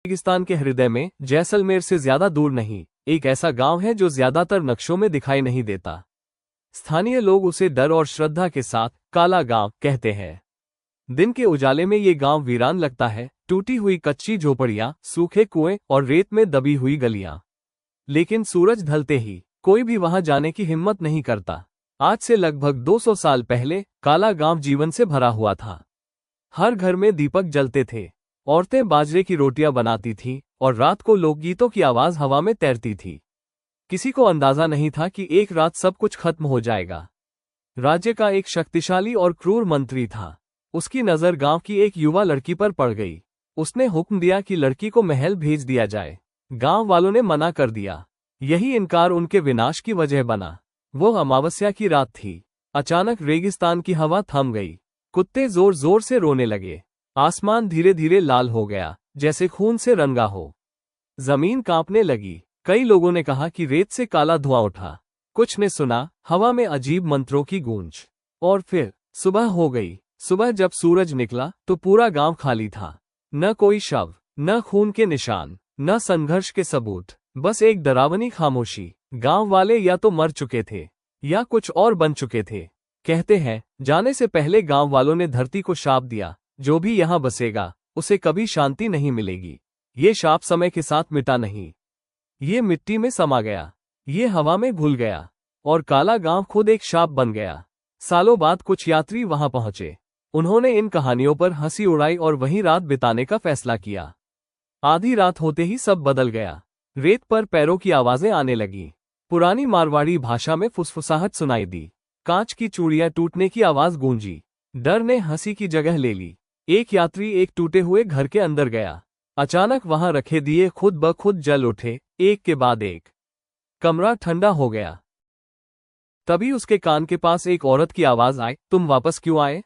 रेगिस्तान के हृदय में, जैसलमेर से ज्यादा दूर नहीं, एक ऐसा गांव है जो ज्यादातर नक्शों में दिखाई नहीं देता। स्थानीय लोग उसे डर और श्रद्धा के साथ काला गांव कहते हैं। दिन के उजाले में ये गांव वीरान लगता है, टूटी हुई कच्ची झोपड़ियां, सूखे कुएं और रेत में दबी हुई गलियां। लेकिन सूरज ढलते ही कोई भी वहां जाने की हिम्मत नहीं करता। आज से लगभग 200 साल पहले काला गांव जीवन से भरा हुआ था। हर घर में दीपक जलते थे, औरतें बाजरे की रोटियां बनाती थीं और रात को लोकगीतों की आवाज हवा में तैरती थी। किसी को अंदाजा नहीं था कि एक रात सब कुछ खत्म हो जाएगा। राज्य का एक शक्तिशाली और क्रूर मंत्री था। उसकी नजर गांव की एक युवा लड़की पर पड़ गई। उसने हुक्म दिया कि लड़की को महल भेज दिया जाए। गांव वालों ने मना कर दिया। यही इनकार उनके विनाश की वजह बना। वो अमावस्या की रात थी। अचानक रेगिस्तान की हवा थम गई। कुत्ते जोर जोर से रोने लगे। आसमान धीरे धीरे लाल हो गया, जैसे खून से रंगा हो। जमीन कांपने लगी। कई लोगों ने कहा कि रेत से काला धुआं उठा। कुछ ने सुना हवा में अजीब मंत्रों की गूंज। और फिर सुबह हो गई। सुबह जब सूरज निकला तो पूरा गांव खाली था। न कोई शव, न खून के निशान, न संघर्ष के सबूत, बस एक डरावनी खामोशी। गांव वाले या तो मर चुके थे या कुछ और बन चुके थे। कहते हैं, जाने से पहले गांव वालों ने धरती को शाप दिया, जो भी यहां बसेगा उसे कभी शांति नहीं मिलेगी। ये शाप समय के साथ मिटा नहीं, ये मिट्टी में समा गया, ये हवा में घुल गया, और काला गांव खुद एक शाप बन गया। सालों बाद कुछ यात्री वहां पहुंचे। उन्होंने इन कहानियों पर हंसी उड़ाई और वहीं रात बिताने का फैसला किया। आधी रात होते ही सब बदल गया। रेत पर पैरों की आवाजें आने लगीं। पुरानी मारवाड़ी भाषा में फुसफुसाहट सुनाई दी। कांच की चूड़ियां टूटने की आवाज गूंजी। डर ने हंसी की जगह ले ली। एक यात्री एक टूटे हुए घर के अंदर गया। अचानक वहां रखे दिए खुद ब खुद जल उठे, एक के बाद एक। कमरा ठंडा हो गया। तभी उसके कान के पास एक औरत की आवाज आई, तुम वापस क्यों आए?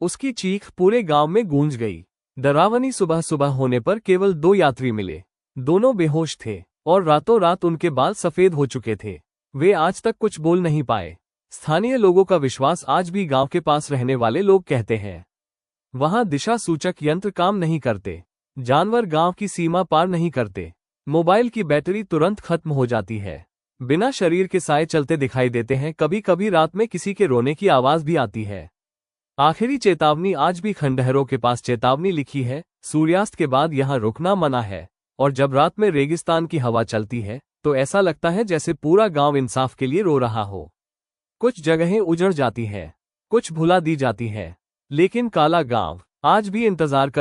उसकी चीख पूरे गांव में गूंज गई। डरावनी सुबह सुबह होने पर केवल 2 यात्री मिले। दोनों बेहोश थे और रातों रात उनके बाल सफेद हो चुके थे। वे आज तक कुछ बोल नहीं पाए। स्थानीय लोगों का विश्वास आज भी गांव के पास रहने वाले लोग कहते हैं। वहां दिशा सूचक यंत्र काम नहीं करते। जानवर गांव की सीमा पार नहीं करते। मोबाइल की बैटरी तुरंत खत्म हो जाती है। बिना शरीर के साए चलते दिखाई देते हैं। कभी कभी रात में किसी के रोने की आवाज भी आती है। आखिरी चेतावनी आज भी खंडहरों के पास चेतावनी लिखी है, सूर्यास्त के बाद यहां रुकना मना है। और जब रात में रेगिस्तान की हवा चलती है तो ऐसा लगता है जैसे पूरा गांव इंसाफ के लिए रो रहा हो। कुछ जगहें उजड़ जाती हैं, कुछ भुला दी जाती हैं, लेकिन काला गांव आज भी इंतजार कर